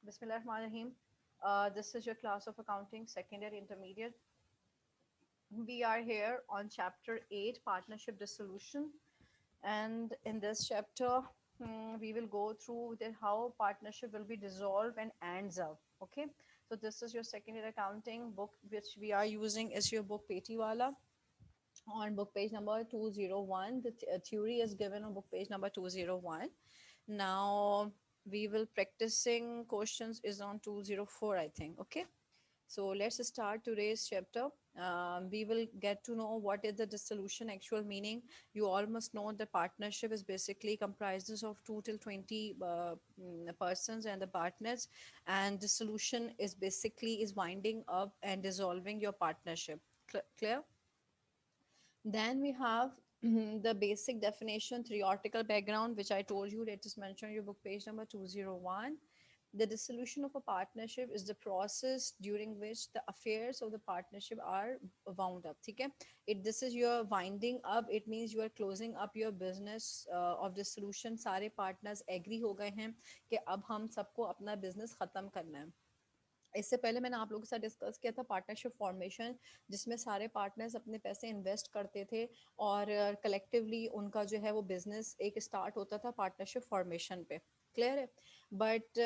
Bismillahirrahmanirrahim. This is your class of accounting, second year intermediate. We are here on chapter 8, partnership dissolution. And in this chapter, we will go through how partnership will be dissolved and ends up. Okay. So this is your second year accounting book, which we are using is your book Petiwala on book page number 201. The theory is given on book page number 201. Now we will practicing questions is on 204, I think. Okay, so let's start today's chapter. We will get to know what is the dissolution actual meaning. You all must know the partnership is basically comprises of 2 till 20 persons and the partners, and dissolution is basically is winding up and dissolving your partnership. Clear? Then we have the basic definition, theoretical background, which I told you. Let us mention your book page number 201. The dissolution of a partnership is the process during which the affairs of the partnership are wound up. ठीक है? This is your winding up. It means you are closing up your business of dissolution. सारे partners agree हो गए हैं कि अब हम सबको अपना business ख़त्म करना है. इससे पहले मैंने आप लोगों के साथ डिस्कस किया था पार्टनरशिप फॉर्मेशन, जिसमें सारे पार्टनर्स अपने पैसे इन्वेस्ट करते थे और कलेक्टिवली उनका जो है वो बिजनेस एक स्टार्ट होता था पार्टनरशिप फॉर्मेशन पे. क्लियर है? बट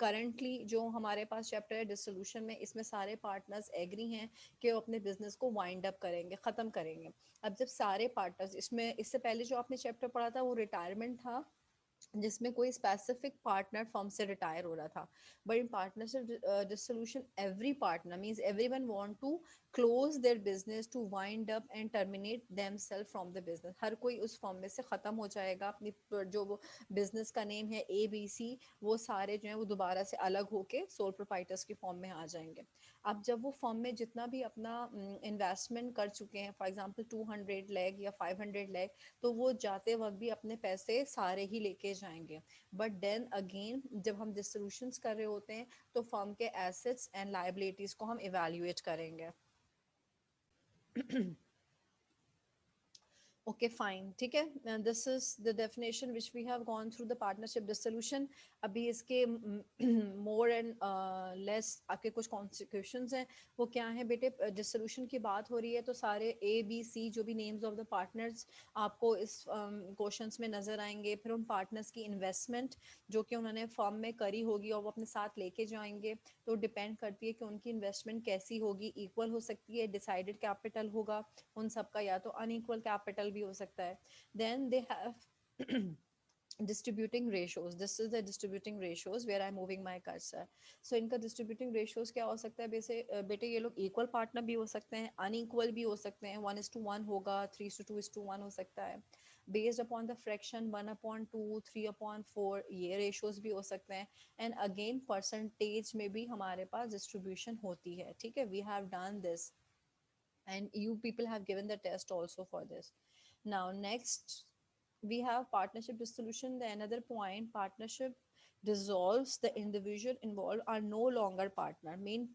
करंटली जो हमारे पास चैप्टर है डिसोल्यूशन में, इसमें सारे पार्टनर्स एग्री हैं कि वो अपने बिजनेस को वाइंड अप करेंगे, ख़त्म करेंगे. अब जब सारे पार्टनर्स, इसमें इससे पहले जो आपने चैप्टर पढ़ा था वो रिटायरमेंट था, जिसमें कोई स्पेसिफिक पार्टनर फर्म से रिटायर हो रहा था. But in partnership dissolution every partner means everyone want to close their business to wind up and terminate themselves from the business. हर कोई उस फर्म में से ख़त्म हो जाएगा. अपनी जो वो बिजनेस का नेम है ABC, वो सारे जो है वो दोबारा से अलग होके सोल प्रोप्राइटर्स की फॉर्म में आ जाएंगे. अब जब वो फर्म में जितना भी अपना इन्वेस्टमेंट कर चुके हैं, फॉर एग्जांपल 200 लाख या 500 लाख, तो वो जाते वक्त भी अपने पैसे सारे ही लेके जाएंगे. बट देन अगेन जब हम डिस्ट्रीब्यूशंस कर रहे होते हैं तो फर्म के एसेट्स एंड लायबिलिटीज को हम इवेल्युएट करेंगे. Okay, fine. ठीक है. This is the definition which we have gone through the partnership dissolution. अभी इसके more and less आपके कुछ consecutions हैं. वो क्या है बेटे? Dissolution की बात हो रही है तो सारे ABC जो भी names of the partners आपको इस questions में नज़र आएंगे. फिर उन partners की investment जो कि उन्होंने firm में करी होगी और वो अपने साथ लेके जाएंगे, तो depend करती है कि उनकी investment कैसी होगी. Equal हो सकती है, decided capital होगा उन सब का, या तो अनइक्वल कैपिटल भी हो सकता है. Then they have distributing ratios. This is the distributing ratios where I'm moving my cursor. So इनका distributing ratios क्या हो सकता है? बेटे ये लोग इक्वल पार्टनर भी हो सकते हैं, अनइक्वल भी हो सकते हैं. 1:1 होगा, 3:2:1 हो सकता है. बेस्ड अपॉन द फ्रैक्शन 1/2, 3/4, ये रेशियोज भी हो सकते हैं. एंड अगेन परसेंटेज में भी हमारे पास डिस्ट्रीब्यूशन होती है. ठीक है, we have done this and you people have given the test also for this. Now next we have partnership dissolution. The another point, partnership dissolves, the individual involved are no longer partner. Main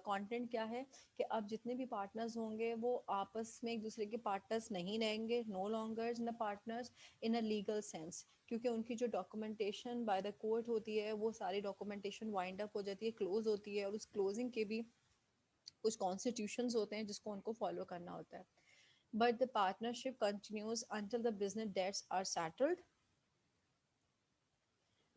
content क्या है कि अब जितने भी partners होंगे वो आपस में एक दूसरे के पार्टनर्स नहीं रहेंगे. No longer in partners in a legal sense, क्योंकि उनकी जो डॉक्यूमेंटेशन बाय द कोर्ट होती है वो सारी डॉक्यूमेंटेशन वाइंड अप हो जाती है, क्लोज होती है, और उस क्लोजिंग के भी कुछ कॉन्स्टिट्यूशंस होते हैं जिसको उनको फॉलो करना होता है. But the partnership continues until the business debts are settled.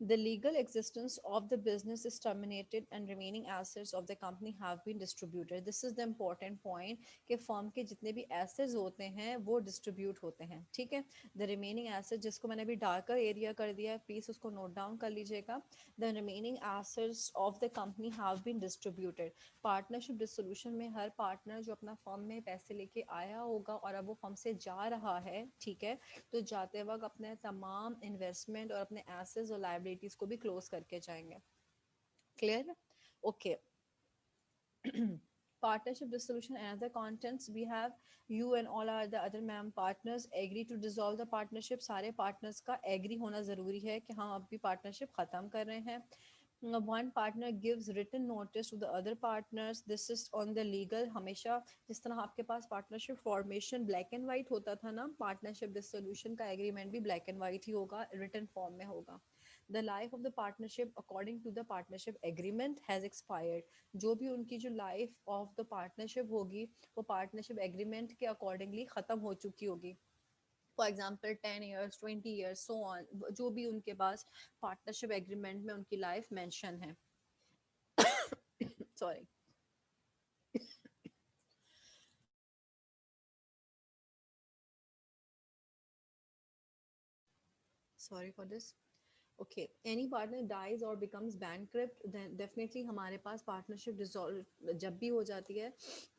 The legal existence of the business is terminated and remaining assets of the company have been distributed. This is the important point कि firm के जितने भी assets होते हैं वो distribute होते हैं. ठीक है. The remaining assets, जिसको मैंने अभी darker area कर दिया है, प्लीज उसको नोट डाउन कर लीजिएगा. The remaining assets of the company have been distributed. Partnership dissolution में हर पार्टनर जो अपना फर्म में पैसे लेके आया होगा और अब वो फर्म से जा रहा है, ठीक है, तो जाते वक्त अपने तमाम इन्वेस्टमेंट और अपने एसेट्स और लायबिलिटीज को भी क्लोज करके जाएंगे. Clear? Okay. Partnership dissolution and other contents, we have you and all are the other ma'am partners agree to dissolve the partnership. सारे partners का agree होना ज़रूरी है कि हम अब भी partnership ख़त्म कर रहे हैं. One partner gives written notice to the other partners. This is on the legal. हमेशा जिस तरह आपके पास partnership formation black and white होता था ना, partnership dissolution का agreement भी black and white ही होगा, written form में होगा. The life of the partnership according to the partnership agreement has expired. जो भी उनकी जो life of the partnership होगी वो partnership agreement के accordingly ख़त्म हो चुकी होगी. For example 10 years 20 years so on, जो भी उनके पास पार्टनरशिप एग्रीमेंट में उनकी लाइफ मेंशन है. Sorry. Sorry for this. Okay, any partner dies और बिकम्स बैंकक्रप्ट, देन डेफिनेटली हमारे पास पार्टनरशिप डिसॉल्व जब भी हो जाती है,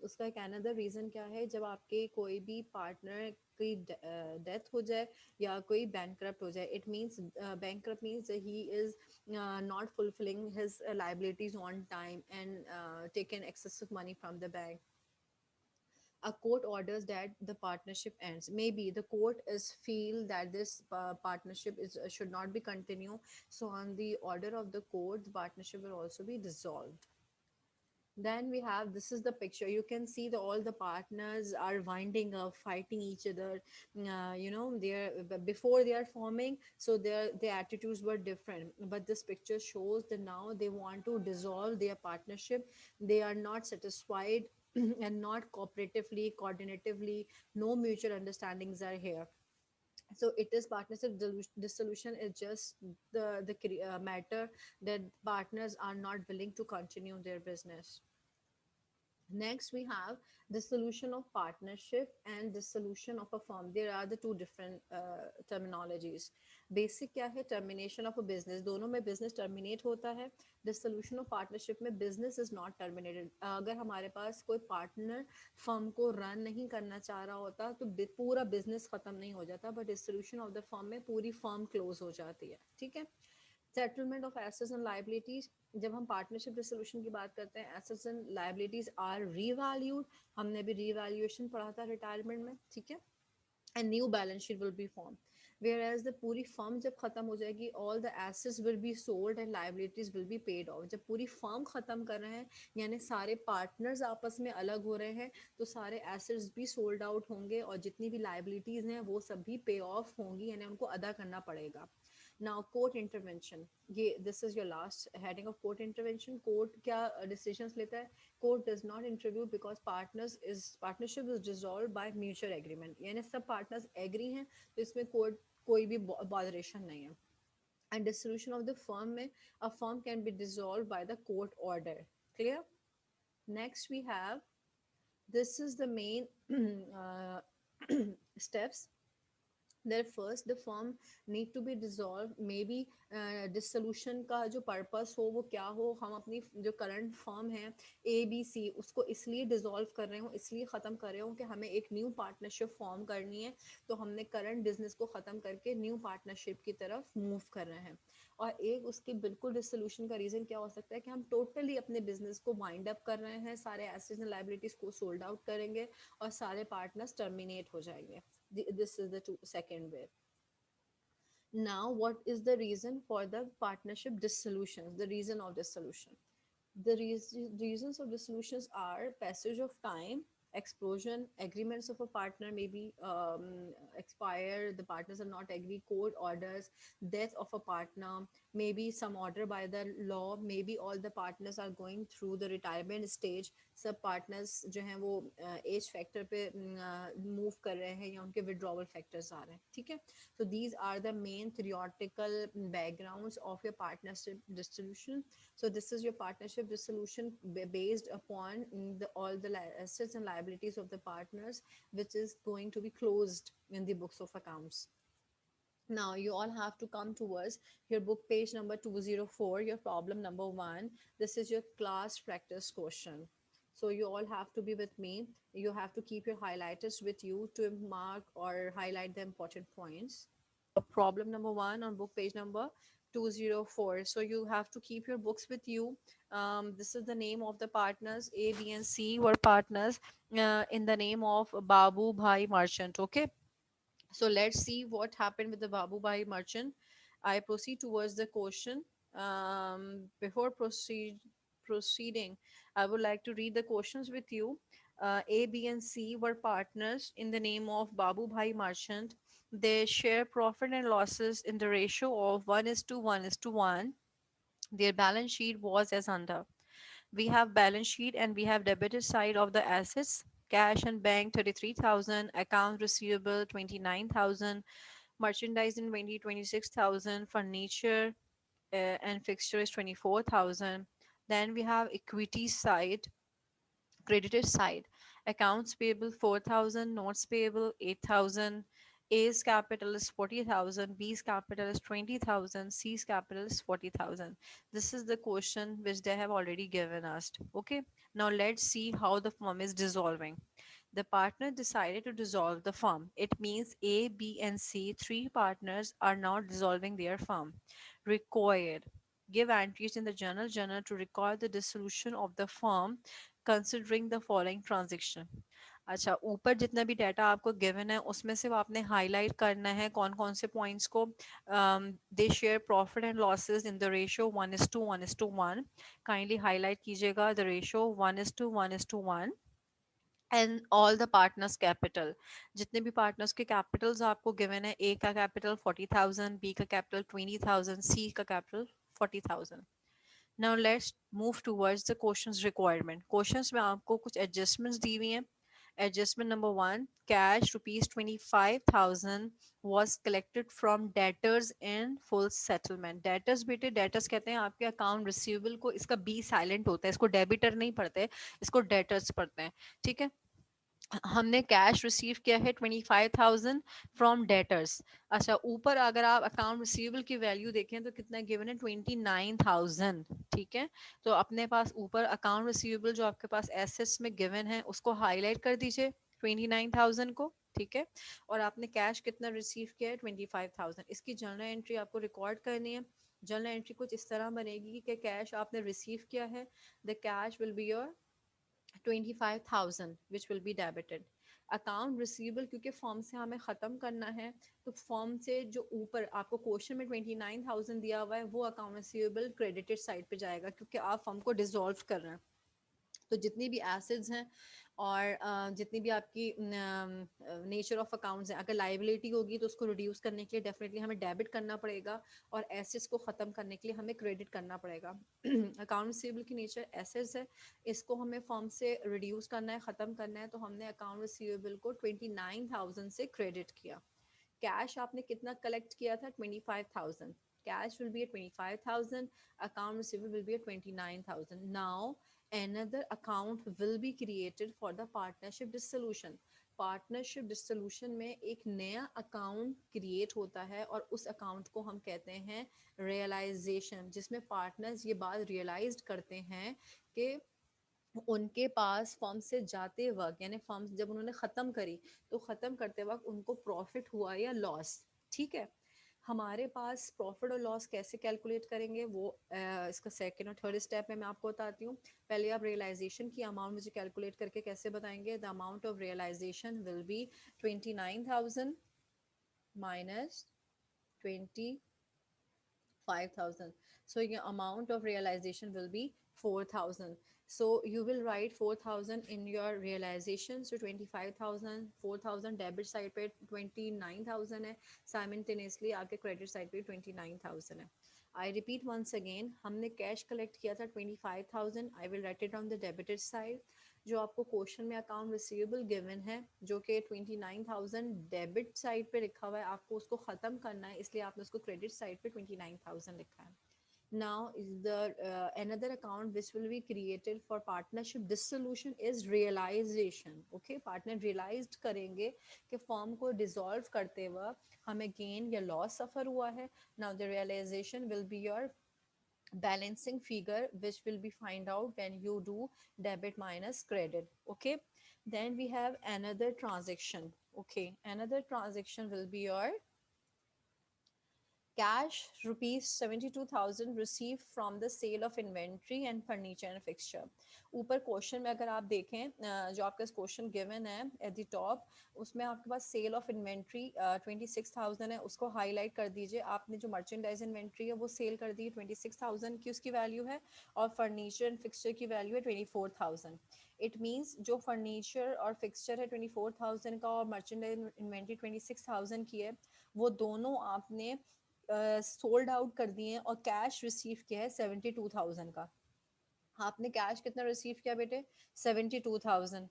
उसका एक अनदर रीज़न क्या है, जब आपके कोई भी पार्टनर की डेथ हो जाए या कोई बैंकक्रप्ट हो जाए. It means bankrupt means he is not fulfilling his liabilities on time and taken excessive money from the bank. A court orders that the partnership ends. Maybe the court is feel that this partnership is should not be continue. So on the order of the court, the partnership will also be dissolved. Then we have, this is the picture. You can see the all the partners are winding up, fighting each other. They're before they are forming, so their attitudes were different. But this picture shows that now they want to dissolve their partnership. They are not satisfied and not cooperatively, coordinatively. No mutual understandings are here. So it is partnership dissolution is just the matter that partners are not willing to continue their business. Next, we have dissolution of partnership and dissolution of a firm. There are the two different terminologies. Basic क्या है, termination of a business. दोनों में business terminate होता है. Dissolution of partnership में business is not terminated. अगर हमारे पास कोई partner firm को run नहीं करना चाह रहा होता तो पूरा business खत्म नहीं हो जाता, but dissolution of the firm में पूरी firm close हो जाती है. ठीक है. Settlement of assets and liabilities. जब हम पार्टनरशिप डिसोल्यूशन की बात करते हैं, assets and liabilities are revalued. हमने भी रीवैल्यूएशन पढ़ा था रिटायरमेंट में, ठीक है. And new balance sheet will be form. Whereas the पूरी फर्म जब खत्म हो जाएगी, all the assets will be sold and liabilities will be paid off. जब पूरी फर्म खत्म कर रहे हैं, यानी सारे पार्टनर्स आपस में अलग हो रहे हैं, तो सारे एसेट्स भी सोल्ड आउट होंगे और जितनी भी लाइबिलिटीज हैं वो सब भी पे ऑफ होंगी, यानी उनको अदा करना पड़ेगा. नाउ कोर्ट इंटरवेंशन, ये this is your last heading of court intervention. Court क्या डिसीजंस लेता है? Court does not interview because partnership is dissolve by mutual agreement. यानी सब पार्टनर्स एग्री हैं, तो इसमें कोर्ट कोई भी बॉदरेशन नहीं है. And dissolution of the firm में, a firm can be dissolve by the court order. Clear? Next we have, this is the main steps. Their first, the firm need to be dissolved. Maybe dissolution का जो purpose हो वो क्या हो, हम अपनी जो current firm है ABC उसको इसलिए dissolve कर रहे हो, इसलिए ख़त्म कर रहे हो कि हमें एक new partnership form करनी है, तो हमने current business को ख़त्म करके new partnership की तरफ move कर रहे हैं. और एक उसकी बिल्कुल डिसोल्यूशन का रीज़न क्या हो सकता है कि हम टोटली अपने बिजनेस को वाइंड अप कर रहे हैं, सारे एसेट्स एंड लाइबिलिटीज को सोल्ड आउट करेंगे और सारे पार्टनर्स टर्मिनेट हो जाएंगे. This is the second way. Now, what is the reason for the partnership dissolution? The reason of dissolution. The reasons of dissolutions are passage of time, explosion, agreements of a partner maybe expire, the partners are not agree, court orders, death of a partner, maybe some order by the law, maybe all the partners are going through the retirement stage. सब partners जो हैं वो age factor पे move कर रहे हैं या उनके विड्रॉवल फैक्टर्स आ रहे हैं, ठीक है. So these are the main theoretical backgrounds of your partnership dissolution. So this is your partnership dissolution based upon all the assets and liabilities of the partners, which is going to be closed in the books of accounts. Now you all have to come towards your book page number 204, your problem number 1. This is your class practice question. So you all have to be with me. You have to keep your highlighters with you to mark or highlight the important points. Problem number 1 on book page number 204. So you have to keep your books with you. This is the name of the partners. A, B, and C were partners in the name of Babu Bhai Merchant. Okay. So let's see what happened with the Babu Bhai Merchant. I proceed towards the question. Before proceeding, I would like to read the questions with you. A, B, and C were partners in the name of Babu Bhai Merchant. They share profit and losses in the ratio of 1 is to 1 is to 1. Their balance sheet was as under. We have balance sheet and we have debited side of the assets. Cash and bank 33,000, account receivable 29,000, merchandise inventory 26,000, furniture and fixture is 24,000. Then we have equity side, credited side, accounts payable 4,000, notes payable 8,000, A's capital is 40,000, B's capital is 20,000, C's capital is 40,000. This is the question which they have already given us. Okay, now let's see how the firm is dissolving. The partner decided to dissolve the firm. It means A, B, and C, three partners, are now dissolving their firm. Required. Give entries in the journal to record the dissolution of the firm considering the following transaction. अच्छा, ऊपर जितना भी data आपको given है उसमें से आपने highlight करना है कौन कौन से पॉइंट्स को. They share profit and losses in the ratio 1:1:1. Kindly highlight कीजिएगा the ratio 1:1:1 and all the partners capital. जितने भी पार्टनर्स के कैपिटल्स आपको गिवन है, ए का कैपिटल 40,000, बी का कैपिटल 20,000, सी का capital 40,000. Now let's move towards the questions requirement. Questions में आपको कुछ एडजस्टमेंट्स दी हुई हैं. Adjustment number 1, cash rupees 25,000 was collected from debtors in full settlement. Debtors बेटे डेटर्स कहते हैं आपके अकाउंट रिसीवेबल को. इसका बी साइलेंट होता है, इसको डेबिटर नहीं पढ़ते, इसको डेटर्स पढ़ते हैं. ठीक है, हमने कैश रिसीव किया है 25,000 फ्रॉम डेटर्स. अच्छा, ऊपर अगर आप अकाउंट रिसीवेबल की वैल्यू देखें तो कितना गिवन है 29,000. ठीक है, तो अपने पास ऊपर अकाउंट रिसीवेबल जो आपके पास एसेट्स में गिवन है उसको हाईलाइट कर दीजिए 29,000 को. ठीक है, और आपने कैश कितना रिसीव किया है 25,000. इसकी जर्नल एंट्री आपको रिकॉर्ड करनी है. जर्नल एंट्री कुछ इस तरह बनेगी कि कैश आपने रिसीव किया है, the cash will be your 25,000 which will be debited. Account receivable क्योंकि फॉर्म से हमें ख़त्म करना है, तो फॉर्म से जो ऊपर आपको क्वेश्चन में 29,000 दिया हुआ है वो अकाउंट रिसीवेबल क्रेडिटेड साइड पे जाएगा क्योंकि आप फॉर्म को डिसॉल्व कर रहे हैं. तो जितनी भी एसेट्स हैं और जितनी भी आपकी नेचर ऑफ अकाउंट्स हैं, अगर लाइबिलिटी होगी तो उसको रिड्यूस करने के लिए डेफिनेटली हमें डेबिट करना पड़ेगा और एसेट्स को ख़त्म करने के लिए हमें क्रेडिट करना पड़ेगा. अकाउंट रिसीवेबल की नेचर एसेट्स है, इसको हमें फॉर्म से रिड्यूस करना है, ख़त्म करना है, तो हमने अकाउंट रिसीवेबल को 29,000 से क्रेडिट किया. कैश आपने कितना कलेक्ट किया था 25,000. Cash will be 25,000, account receivable will be 29,000. Now another account will be created for the partnership dissolution. Partnership dissolution में एक नया अकाउंट क्रिएट होता है और उस अकाउंट को हम कहते हैं रियलाइजेशन, जिसमें पार्टनर्स ये बात रियलाइज करते हैं कि उनके पास फर्म से जाते वक्त यानी फर्म जब उन्होंने ख़त्म करी तो ख़त्म करते वक्त उनको प्रॉफिट हुआ या लॉस. ठीक है, हमारे पास प्रॉफिट और लॉस कैसे कैलकुलेट करेंगे वो इसका सेकंड और थर्ड स्टेप में मैं आपको बताती हूँ. पहले आप रियलाइजेशन की अमाउंट मुझे कैलकुलेट करके कैसे बताएंगे. The amount of realisation will be 29,000 minus 25,000. So your amount of realization will be 4,000. So you will write 4,000 in your realization. So 25,000, 4,000 debit side पे 29,000 है, साइमल्टेनियसली आपके क्रेडिट साइड पे 29,000 है. आई रिपीट वंस अगेन, हमने cash collect किया था 25,000. I will write it on the debited side. जो आपको क्वेश्चन में अकाउंट रिसीवेबल गिवन है जो कि 29,000 डेबिट साइड पे लिखा हुआ है, आपको उसको ख़त्म करना है इसलिए आपने उसको क्रेडिट साइड पे 29,000 लिखा है. Now the another account which will be created for partnership dissolution is realization. Okay, partner realized करेंगे कि फॉर्म को डिसॉल्व करते वक्त हमें गेन या लॉस सफ़र हुआ है. Now the realization will be your balancing figure which will be find out when you do debit minus credit. Okay, then we have another transaction. Okay, another transaction will be your Cash rupees 72,000 received from the sale of inventory and furniture and fixture. ऊपर question में अगर आप देखें जो आपका question given है at the top, उसमें आपके पास सेल ऑफ इन्वेंट्री 26,000 है, उसको हाईलाइट कर दीजिए। आपने जो मर्चेंडाइज इन्वेंट्री है वो सेल कर दी 26,000 की उसकी वैल्यू है, और फर्नीचर एंड फिक्सचर की वैल्यू है 24,000। इट मीन्स जो फर्नीचर और फिक्सचर है 24,000 का और मर्चेंडाइज इन्वेंट्री 26,000 की है, वो दोनों आपने सोल्ड आउट कर दिए हैं और कैश रिसीव किया है 72,000 का। आपने कैश कितना रिसीव किया बेटे? 72,000।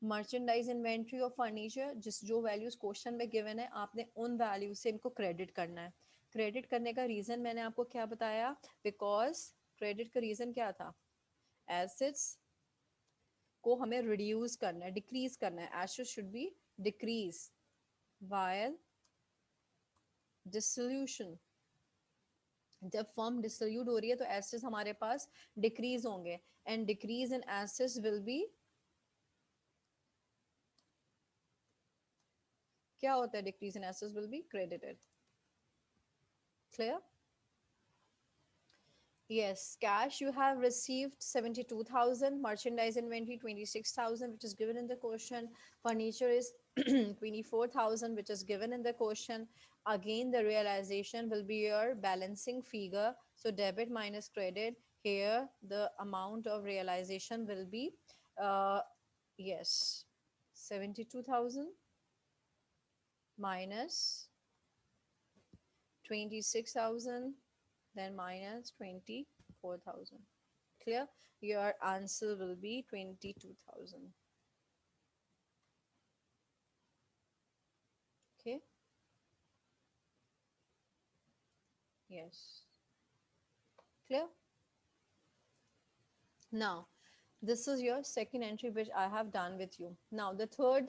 मर्चेंडाइज इन्वेंट्री और फर्नीचर जिस जो वैल्यूज क्वेश्चन में गिवन है, आपने उन वैल्यू से इनको क्रेडिट करना है। क्रेडिट करने का रीजन मैंने आपको क्या बताया? बिकॉज क्रेडिट का रीजन क्या था? एसेट्स को हमें रिड्यूस करना है, डिक्रीज करना है। Assets should be decrease while dissolution. जब फर्म डिसोल्यूट हो रही है तो एसेट्स हमारे पास डिक्रीज होंगे, and decrease in assets will B, क्या होता है? Decrease in assets will be credited. Clear? Yes, cash you have received 72,000, merchandise inventory 26,000, which is given in the question. Furniture is 24,000, which is given in the question. Again, the realization will be your balancing figure. So debit minus credit. Here, the amount of realization will be, uh, yes, 72,000 minus 26,000, then minus 24,000. Clear? Your answer will be 22,000. Okay? Yes. Clear? Now, this is your second entry which I have done with you. Now, the third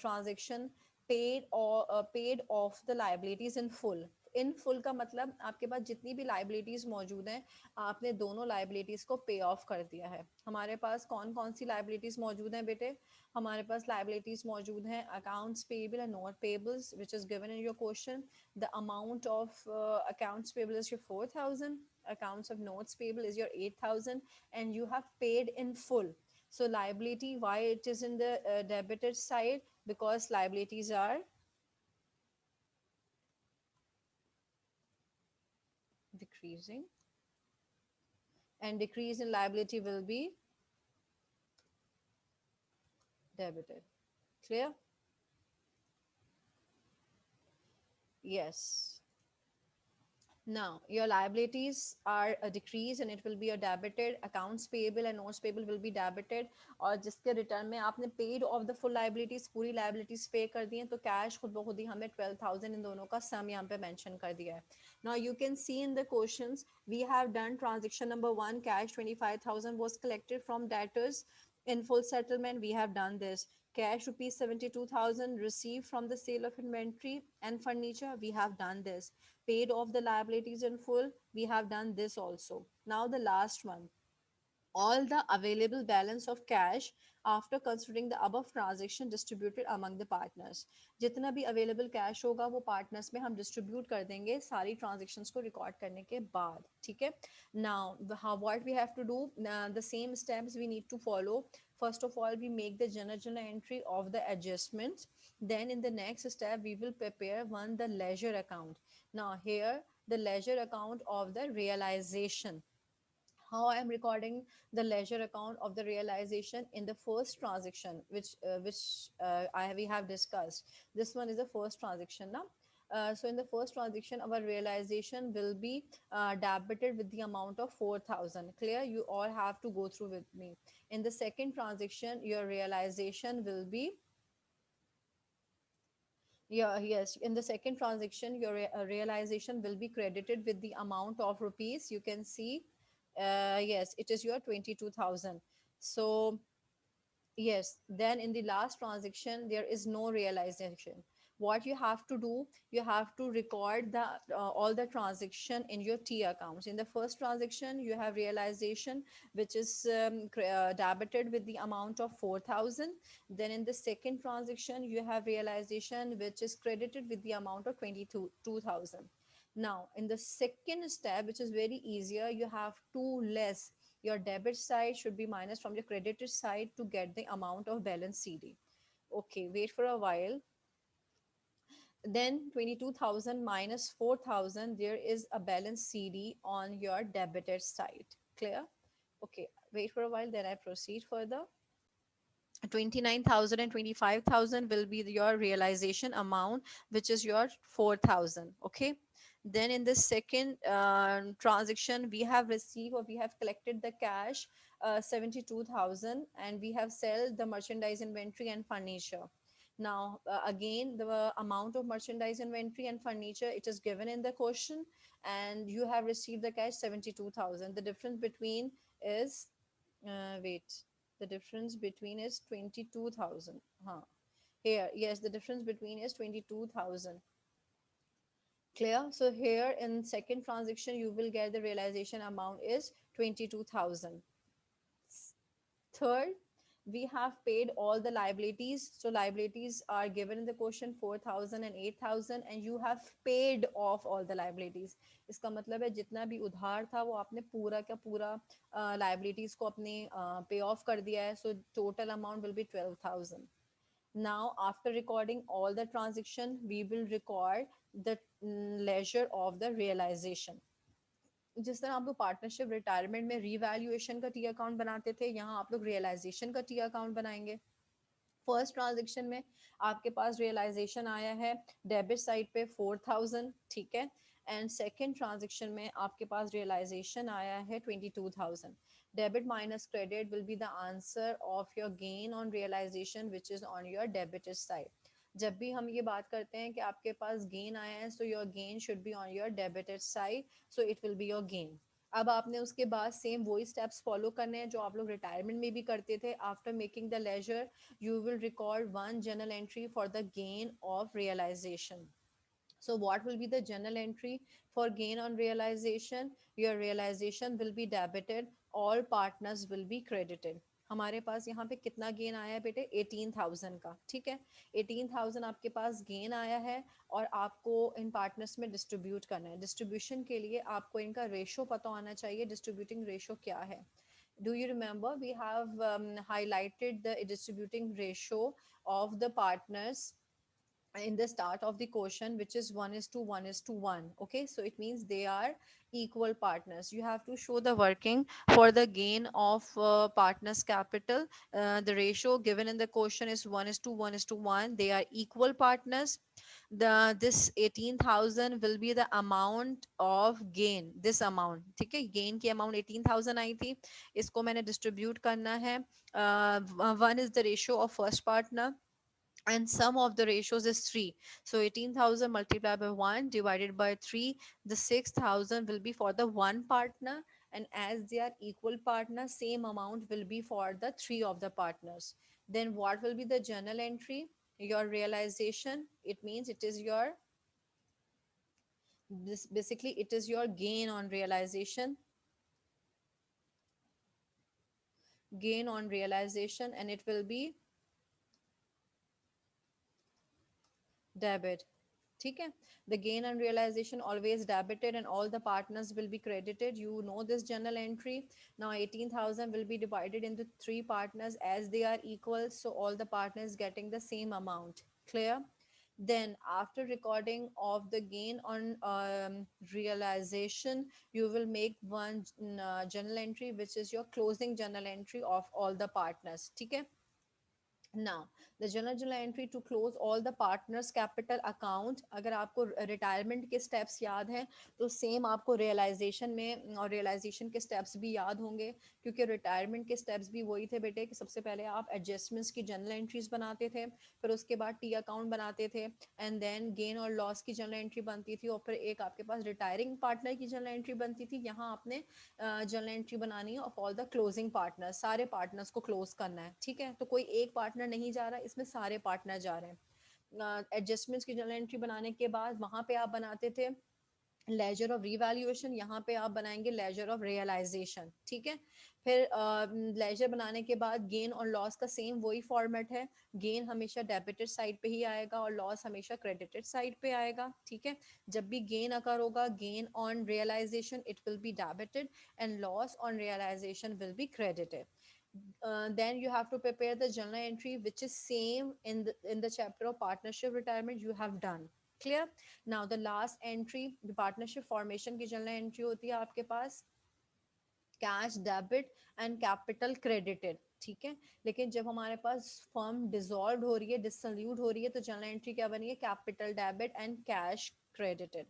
transaction, paid off the liabilities in full. In full का मतलब आपके पास जितनी भी liabilities मौजूद हैं, आपने दोनों liabilities को पे ऑफ कर दिया है। हमारे पास कौन कौन सी लाइबिलिटीज मौजूद हैं बेटे? हमारे पास लाइबिलिटीज मौजूद हैं accounts payable and note payables, which is given in your question. The amount of accounts payable is your 4,000, accounts of notes payable is your 8,000, and you have paid in full. So liability, why it is in the debited side? Because liabilities are decreasing, and decrease in liability will be debited. Clear? Yes. Now, your liabilities are a decrease and it will be a debited. Accounts payable and notes payable will be debited. और जिसके return में आपने paid of the full liabilities, पूरी liabilities पे कर दी हैं, तो cash खुद ब खुद ही हमें 12,000 इन दोनों का सम यहाँ पे मेंशन कर दिया है। Now you can see in the questions we have done transaction number 1, cash 25,000 was collected from debtors in full settlement. We have done this. Cash rupees 72,000 received from the sale of inventory and furniture. We have done this. Paid off the liabilities in full. We have done this also. Now the last one, all the available balance of cash after considering the above transaction distributed among the partners. जितना भी available cash होगा वो partners में हम distribute कर देंगे सारी transactions को record करने के बाद, ठीक है? Now what we have to do, the same steps we need to follow. First of all, we make the journal entry of the adjustments. Then in the next step, we will prepare the ledger account. Now here, the ledger account of the realization. How I am recording the ledger account of the realization in the first transaction, which we have discussed. This one is the first transaction now. So in the first transaction, our realization will be debited with the amount of 4,000. Clear? You all have to go through with me. In the second transaction, your realization will be, yeah, yes. In the second transaction, your realization will be credited with the amount of rupees. You can see, yes, it is your 22,000. So yes, then in the last transaction, there is no realization. What you have to do, you have to record the all the transaction in your T accounts. In the first transaction, you have realization, which is debited with the amount of 4,000. Then in the second transaction, you have realization, which is credited with the amount of 22,000. Now, in the second step, which is very easier, you have to less. Your debit side should be minus from your credited side to get the amount of balance CD. Okay, wait for a while. Then 22,000 minus 4,000, there is a balance CD on your debited side. Clear? Okay, wait for a while, then I proceed further. 29,000 and 25,000 will be your realization amount, which is your 4,000. Okay, then in the second transaction, we have received or we have collected the cash 72,000, and we have sell the merchandise inventory and furniture. Now again, the amount of merchandise inventory and furniture, it is given in the question, and you have received the cash 72,000. The difference between is wait, the difference between is 22,000. Huh. Here, yes, the difference between is 22,000. Clear? So here in second transaction, you will get the realization amount is 22,000. Third, we have paid all the liabilities. So liabilities are given in the question 4,000 and 8,000, and you have paid off all the liabilities. इसका मतलब है जितना भी उधार था वो आपने पूरा का पूरा liabilities को अपने pay off कर दिया है. So total amount will be 12,000. Now, after recording all the transaction, we will record the leisure of the realization. जिस तरह आप लोग पार्टनरशिप रिटायरमेंट में रीवैल्यूएशन का टी अकाउंट बनाते थे, यहाँ आप लोग रियलाइजेशन का टी अकाउंट बनाएंगे. फर्स्ट ट्रांजेक्शन में आपके पास रियलाइजेशन आया है डेबिट साइड पे 4,000, ठीक है. एंड सेकेंड ट्रांजेक्शन में आपके पास रियलाइजेशन आया है 22,000. Debit minus credit will be the answer of your gain on realisation which is on your debited side. जब भी हम ये बात करते हैं कि आपके पास गेन आया है, so your gain should be on your debited side, so it will be your gain. अब आपने उसके बाद सेम वही स्टेप्स फॉलो करने हैं जो आप लोग रिटायरमेंट में भी करते थे. After making the ledger, you will record one journal entry for the gain of realization. So what will be the journal entry for gain on realization? Your realization will be debited, all partners will be credited. हमारे पास यहाँ पे कितना gain आया है बेटे? 18,000 का. ठीक है, 18,000 आपके पास गेन आया है और आपको इन पार्टनर्स में डिस्ट्रीब्यूट करना है. डिस्ट्रीब्यूशन के लिए आपको इनका रेशो पता होना चाहिए. डिस्ट्रीब्यूटिंग रेशो क्या है? Do you remember we have highlighted the distributing ratio of the partners in the start of the question, which is 1:1:1. Okay, so it means they are equal partners. You have to show the working for the gain of partners capital. The ratio given in the question is 1:1:1. They are equal partners. This 18,000 will be the amount of gain. This amount, ठीक है, gain की amount 18,000 आई थी, इसको मैंने distribute करना है. One is the ratio of first partner, and sum of the ratios is 3. So 18,000 multiplied by 1 divided by 3, the 6,000 will be for the one partner, and as they are equal partners, same amount will be for the three of the partners. Then what will be the journal entry? Your realization, it means it is your, this basically it is your gain on realization, gain on realization, and it will be debit. ठीक है, the gain and realization always debited and all the partners will be credited. You know this journal entry. Now 18,000 will be divided into three partners as they are equal, so all the partners getting the same amount. Clear? Then after recording of the gain on realization, you will make one journal entry, which is your closing journal entry of all the partners. ठीक है. Now, the journal entry to close all the partners capital account. अगर आपको retirement के steps याद हैं तो same आपको realisation में और रियलाइजेशन के स्टेप्स भी याद होंगे, क्योंकि रिटायरमेंट के स्टेप्स भी वही थे बेटे कि सबसे पहले आप एडजस्टमेंट्स की जनरल एंट्रीज बनाते थे, फिर उसके बाद टी अकाउंट बनाते थे, एंड देन गेन और लॉस की जनरल एंट्री बनती थी, और फिर एक आपके पास रिटायरिंग पार्टनर की जनरल एंट्री बनती थी. यहाँ आपने जनरल एंट्री बनानी है of all the closing partners. सारे पार्टनर्स को क्लोज करना है. ठीक है, तो कोई एक पार्टनर नहीं जा रहा, इसमें सारे पार्टनर जा रहे हैं. एडजस्टमेंट्स की जनरल एंट्री बनाने के बाद वहां पे आप बनाते थे लेजर ऑफ रिवैल्यूएशन, यहाँ पे आप बनाएंगे लेजर ऑफ रियलाइजेशन, ठीक है। फिर लेजर बनाने के बाद गेन और लॉस का सेम वही फॉर्मेट है, गेन हमेशा डेबिटेड साइड पे ही आएगा और लॉस हमेशा क्रेडिटेड साइड पे आएगा, ठीक है। जब भी गेन अकर होगा, gain on realisation it will be debited and loss on realisation will be credited. Then you have to prepare the journal entry which is same in the chapter of partnership retirement you have done. Clear? Now the last entry, the partnership formation की journal entry होती है आपके पास cash debit and capital credited, ठीक है। लेकिन जब हमारे पास फर्म डिसॉल्व हो रही है, डिसल्यूट हो रही है, तो जर्नल एंट्री क्या बनी है, capital debit and cash credited.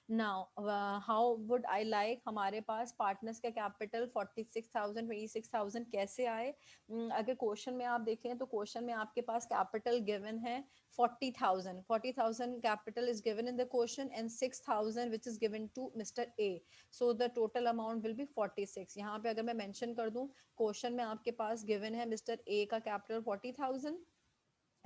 Now how would I like हमारे पास पार्टनर्स का कैपिटल 46,000 26,000 कैसे आए. अगर क्वेश्चन में आप देखें तो क्वेश्चन में आपके पास कैपिटल गिवन है 40,000 capital is given in the question and 6,000 which is given to Mr. A. So the total amount will be 46. यहाँ पे अगर मैं mention कर दूँ क्वेश्चन में आपके पास given है Mr. A का capital 40,000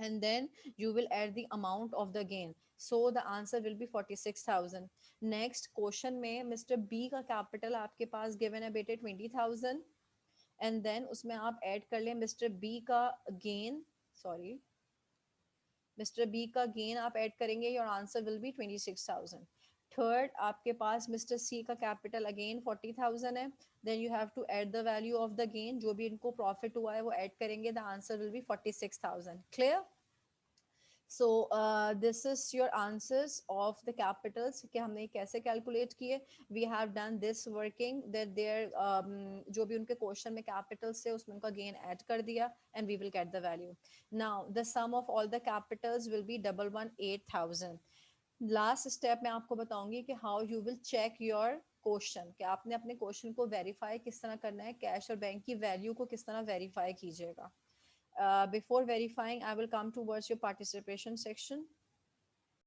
and then you will add the amount of the gain, so the answer will be 46,000. Next question में Mr. B का capital आपके पास given है बेटे 20,000 and then उसमें आप add कर लें Mr. B का gain, sorry मिस्टर बी का गेन आप ऐड करेंगे, your answer will be 26,000. Third आपके पास मिस्टर सी का कैपिटल अगेन 40,000 है, then you have to add the value of the gain, जो भी इनको प्रॉफिट हुआ है वो ऐड करेंगे, the answer will be 46,000. Clear? So this is your answers of the capitals कि हमने कैसे कैलकुलेट किए. We have done this working that there जो भी उनके क्वेश्चन में कैपिटल्स थे उसमें उनका गेन ऐड कर दिया and we will get the value. Now the sum of all the capitals will be 118,000. Last step मैं आपको बताऊंगी कि how you will check your question, कि आपने अपने क्वेश्चन को वेरीफाई किस तरह करना है, कैश और बैंक की वैल्यू को किस तरह वेरीफाई कीजिएगा. Before verifying, I will come towards your participation section.